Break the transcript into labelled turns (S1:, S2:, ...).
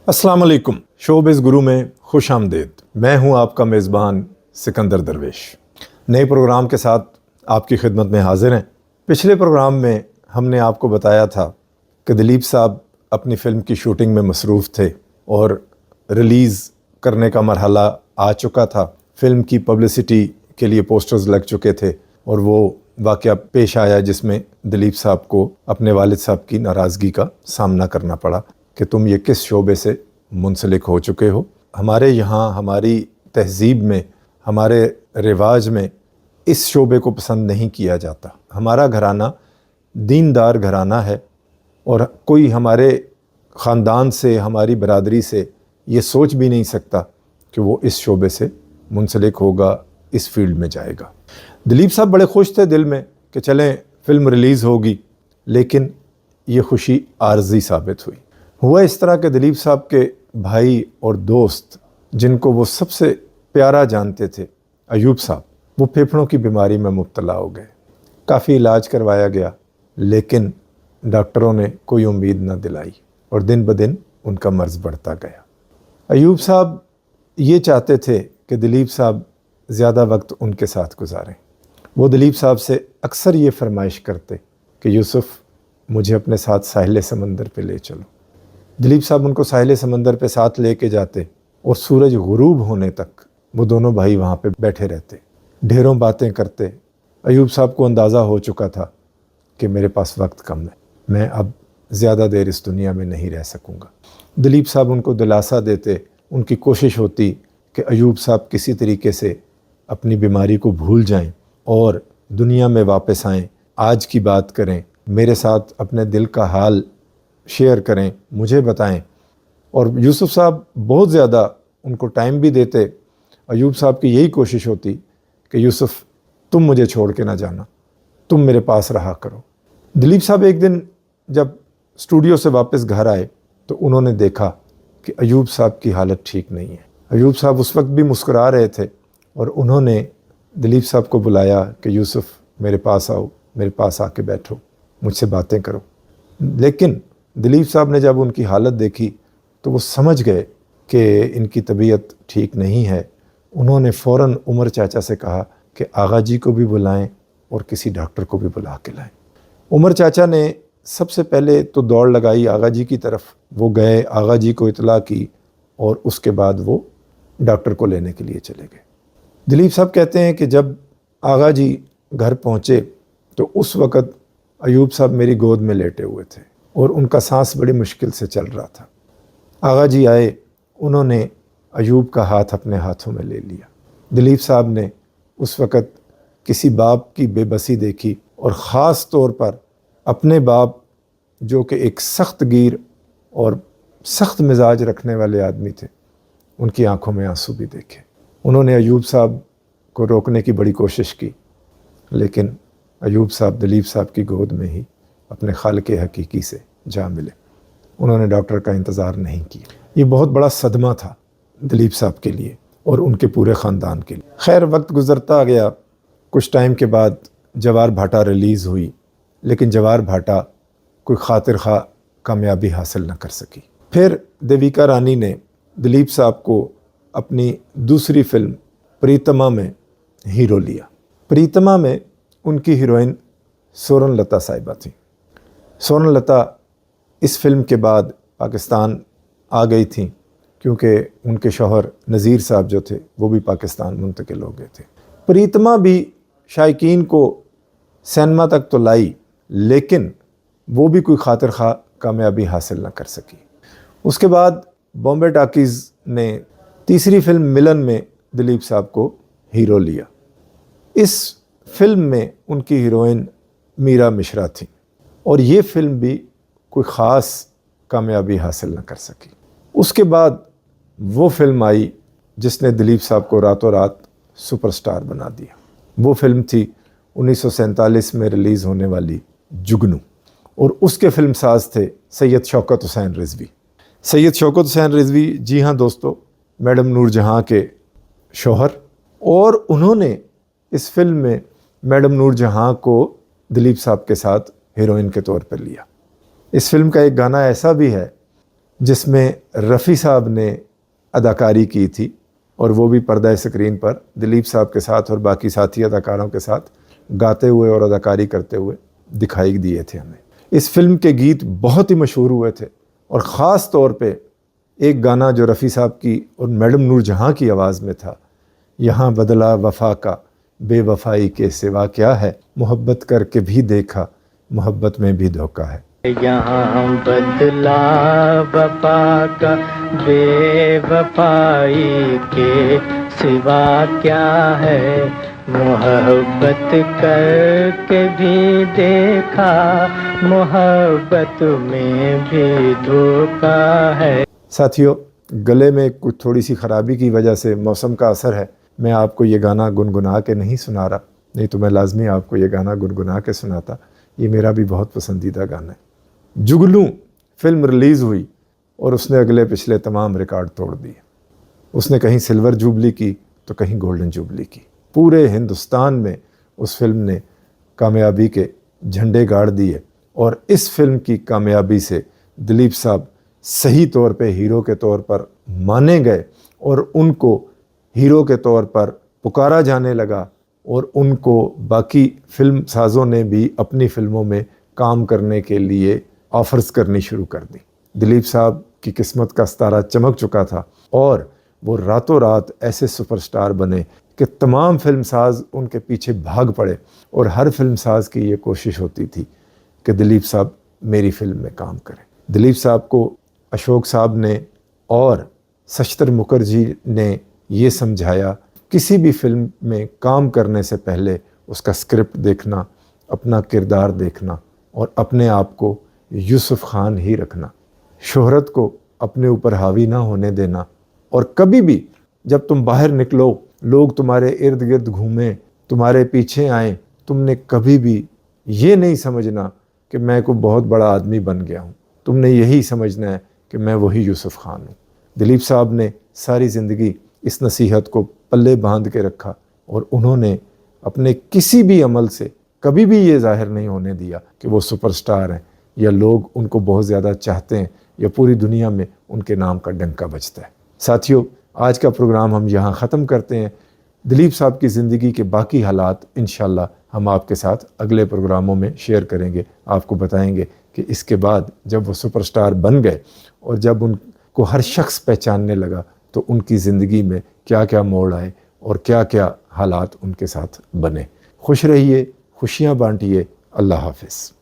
S1: अस्सलाम वालेकुम। शोबिज़ गुरु में खुश आमदीद। मैं हूं आपका मेज़बान सिकंदर दरवेश, नए प्रोग्राम के साथ आपकी खिदमत में हाजिर हैं। पिछले प्रोग्राम में हमने आपको बताया था कि दिलीप साहब अपनी फ़िल्म की शूटिंग में मसरूफ़ थे और रिलीज़ करने का मरहला आ चुका था। फ़िल्म की पब्लिसिटी के लिए पोस्टर्स लग चुके थे और वो वाक़या पेश आया जिसमें दिलीप साहब को अपने वालिद साहब की नाराज़गी का सामना करना पड़ा कि तुम ये किस शोबे से मुंसलिक हो चुके हो। हमारे यहाँ, हमारी तहज़ीब में, हमारे रिवाज में इस शोबे को पसंद नहीं किया जाता। हमारा घराना दीनदार घराना है और कोई हमारे ख़ानदान से, हमारी बरादरी से ये सोच भी नहीं सकता कि वो इस शोबे से मुंसलिक होगा, इस फील्ड में जाएगा। दिलीप साहब बड़े खुश थे दिल में कि चलें फ़िल्म रिलीज़ होगी, लेकिन ये खुशी आर्जी साबित हुई। हुआ इस तरह के दिलीप साहब के भाई और दोस्त, जिनको वो सबसे प्यारा जानते थे, अयूब साहब, वो फेफड़ों की बीमारी में मुब्तला हो गए। काफ़ी इलाज करवाया गया, लेकिन डॉक्टरों ने कोई उम्मीद न दिलाई और दिन ब दिन उनका मर्ज़ बढ़ता गया। अयूब साहब ये चाहते थे कि दिलीप साहब ज़्यादा वक्त उनके साथ गुजारें। वो दिलीप साहब से अक्सर ये फरमाइश करते कि यूसुफ़, मुझे अपने साथ साहिल समंदर पे ले चलो। दिलीप साहब उनको साहिल समंदर पे साथ लेके जाते और सूरज गुरूब होने तक वो दोनों भाई वहाँ पे बैठे रहते, ढेरों बातें करते। अयूब साहब को अंदाज़ा हो चुका था कि मेरे पास वक्त कम है, मैं अब ज़्यादा देर इस दुनिया में नहीं रह सकूँगा। दिलीप साहब उनको दिलासा देते, उनकी कोशिश होती कि अयूब साहब किसी तरीके से अपनी बीमारी को भूल जाएं और दुनिया में वापस आएं, आज की बात करें, मेरे साथ अपने दिल का हाल शेयर करें, मुझे बताएं। और यूसुफ़ साहब बहुत ज़्यादा उनको टाइम भी देते। अयूब साहब की यही कोशिश होती कि यूसुफ़, तुम मुझे छोड़ के ना जाना, तुम मेरे पास रहा करो। दिलीप साहब एक दिन जब स्टूडियो से वापस घर आए तो उन्होंने देखा कि अयूब साहब की हालत ठीक नहीं है। अयूब साहब उस वक्त भी मुस्कुरा रहे थे और उन्होंने दिलीप साहब को बुलाया कि यूसुफ़, मेरे पास आओ, मेरे पास आके बैठो, मुझसे बातें करो। लेकिन दिलीप साहब ने जब उनकी हालत देखी तो वो समझ गए कि इनकी तबीयत ठीक नहीं है। उन्होंने फ़ौरन उमर चाचा से कहा कि आगा जी को भी बुलाएं और किसी डॉक्टर को भी बुला के लाएं। उमर चाचा ने सबसे पहले तो दौड़ लगाई आगा जी की तरफ। वो गए, आगा जी को इतला की और उसके बाद वो डॉक्टर को लेने के लिए चले गए। दिलीप साहब कहते हैं कि जब आगा जी घर पहुँचे तो उस वक़्त अयूब साहब मेरी गोद में लेटे हुए थे और उनका सांस बड़ी मुश्किल से चल रहा था। आगा जी आए, उन्होंने अयूब का हाथ अपने हाथों में ले लिया। दिलीप साहब ने उस वक़्त किसी बाप की बेबसी देखी और ख़ास तौर पर अपने बाप, जो कि एक सख्त गिर और सख्त मिजाज रखने वाले आदमी थे, उनकी आंखों में आंसू भी देखे। उन्होंने अयूब साहब को रोकने की बड़ी कोशिश की, लेकिन अयूब साहब दिलीप साहब की गोद में ही अपने खालिक हकीकी से जा मिले। उन्होंने डॉक्टर का इंतज़ार नहीं किया। ये बहुत बड़ा सदमा था दिलीप साहब के लिए और उनके पूरे ख़ानदान के लिए। खैर, वक्त गुज़रता गया। कुछ टाइम के बाद जवार भाटा रिलीज़ हुई, लेकिन जवार भाटा कोई खातिर खा कामयाबी हासिल न कर सकी। फिर देविका रानी ने दिलीप साहब को अपनी दूसरी फ़िल्म प्रीतमा में हीरो लिया। प्रीतमा में उनकी हीरोइन सोरन लता साहिबा थी। सोरन लता इस फिल्म के बाद पाकिस्तान आ गई थी, क्योंकि उनके शौहर नज़ीर साहब जो थे वो भी पाकिस्तान मुंतकिल हो गए थे। प्रीतमा भी शायकीन को सिनेमा तक तो लाई, लेकिन वो भी कोई खातिर खा कामयाबी हासिल न कर सकी। उसके बाद बॉम्बे टाकीज़ ने तीसरी फिल्म मिलन में दिलीप साहब को हीरो लिया। इस फिल्म में उनकी हीरोइन मीरा मिश्रा थी और ये फिल्म भी कोई ख़ास कामयाबी हासिल न कर सकी। उसके बाद वो फिल्म आई जिसने दिलीप साहब को रातों रात सुपरस्टार बना दिया। वो फिल्म थी 1947 में रिलीज़ होने वाली जुगनू, और उसके फिल्म साज थे सैयद शौकत हुसैन रिजवी। सैयद शौकत हुसैन रिजवी, जी हाँ दोस्तों, मैडम नूरजहाँ के शौहर, और उन्होंने इस फिल्म में मैडम नूरजहाँ को दिलीप साहब के साथ हीरोइन के तौर पर लिया। इस फिल्म का एक गाना ऐसा भी है جس میں رفیع صاحب نے اداکاری کی تھی اور وہ بھی پردہ اسکرین پر دلیپ صاحب کے ساتھ اور باقی ساتھی اداکاروں کے ساتھ گاتے ہوئے اور اداکاری کرتے ہوئے دکھائی دیے تھے ہمیں۔ اس فلم کے گیت بہت ہی مشہور ہوئے تھے اور خاص طور پہ ایک گانا جو رفیع صاحب کی اور میڈم نور جہاں کی آواز میں تھا، یہاں بدلا وفا کا بے وفائی کے سوا کیا ہے، محبت کر کے بھی دیکھا محبت میں بھی دھوکا ہے۔
S2: یہاں بدلا وفا کا بے وفائی کے سوا کیا ہے، محبت کر کے بھی دیکھا محبت میں بھی دھوکا ہے۔
S1: ساتھیو، گلے میں کچھ تھوڑی سی خرابی کی وجہ سے موسم کا اثر ہے، میں آپ کو یہ گانا گنگنا کے نہیں سنا رہا، نہیں تو میں لازمی آپ کو یہ گانا گنگنا کے سناتا۔ یہ میرا بھی بہت پسندیدہ گانا ہے۔ جگنو فلم ریلیز ہوئی اور اس نے اگلے پچھلے تمام ریکارڈ توڑ دیے۔ اس نے کہیں سلور جوبلی کی تو کہیں گولڈن جوبلی کی۔ پورے ہندوستان میں اس فلم نے کامیابی کے جھنڈے گاڑ دیے اور اس فلم کی کامیابی سے دلیپ صاحب صحیح طور پہ ہیرو کے طور پر مانے گئے اور ان کو ہیرو کے طور پر پکارا جانے لگا اور ان کو باقی فلم سازوں نے بھی اپنی فلموں میں کام کرنے کے لیے آفرز کرنی شروع کر دی۔ دلیپ صاحب کی قسمت کا ستارہ چمک چکا تھا اور وہ راتوں رات ایسے سپر سٹار بنے کہ تمام فلم ساز ان کے پیچھے بھاگ پڑے اور ہر فلم ساز کی یہ کوشش ہوتی تھی کہ دلیپ صاحب میری فلم میں کام کریں۔ دلیپ صاحب کو اشوک صاحب نے اور سشتر مکھرجی نے یہ سمجھایا، کسی بھی فلم میں کام کرنے سے پہلے اس کا اسکرپٹ دیکھنا، اپنا کردار دیکھنا اور اپنے آپ کو یوسف خان ہی رکھنا، شہرت کو اپنے اوپر حاوی نہ ہونے دینا، اور کبھی بھی جب تم باہر نکلو لوگ تمہارے ارد گرد گھومیں، تمہارے پیچھے آئیں، تم نے کبھی بھی یہ نہیں سمجھنا کہ میں کوئی بہت بڑا آدمی بن گیا ہوں، تم نے یہی سمجھنا ہے کہ میں وہی یوسف خان ہوں۔ دلیپ صاحب نے ساری زندگی اس نصیحت کو پلے باندھ کے رکھا اور انہوں نے اپنے کسی بھی عمل سے کبھی بھی یہ ظاہر نہیں ہونے دیا کہ وہ سپر سٹار ہیں یا لوگ ان کو بہت زیادہ چاہتے ہیں یا پوری دنیا میں ان کے نام کا ڈنکا بجتا ہے۔ ساتھیو، آج کا پروگرام ہم یہاں ختم کرتے ہیں۔ دلیپ صاحب کی زندگی کے باقی حالات انشاءاللہ ہم آپ کے ساتھ اگلے پروگراموں میں شیئر کریں گے، آپ کو بتائیں گے کہ اس کے بعد جب وہ سپر سٹار بن گئے اور جب ان کو ہر شخص پہچاننے لگا تو ان کی زندگی میں کیا کیا موڑ آئے اور کیا کیا حالات ان کے ساتھ بنے۔ خوش رہیے، خوشیاں بانٹیے۔ اللہ حافظ۔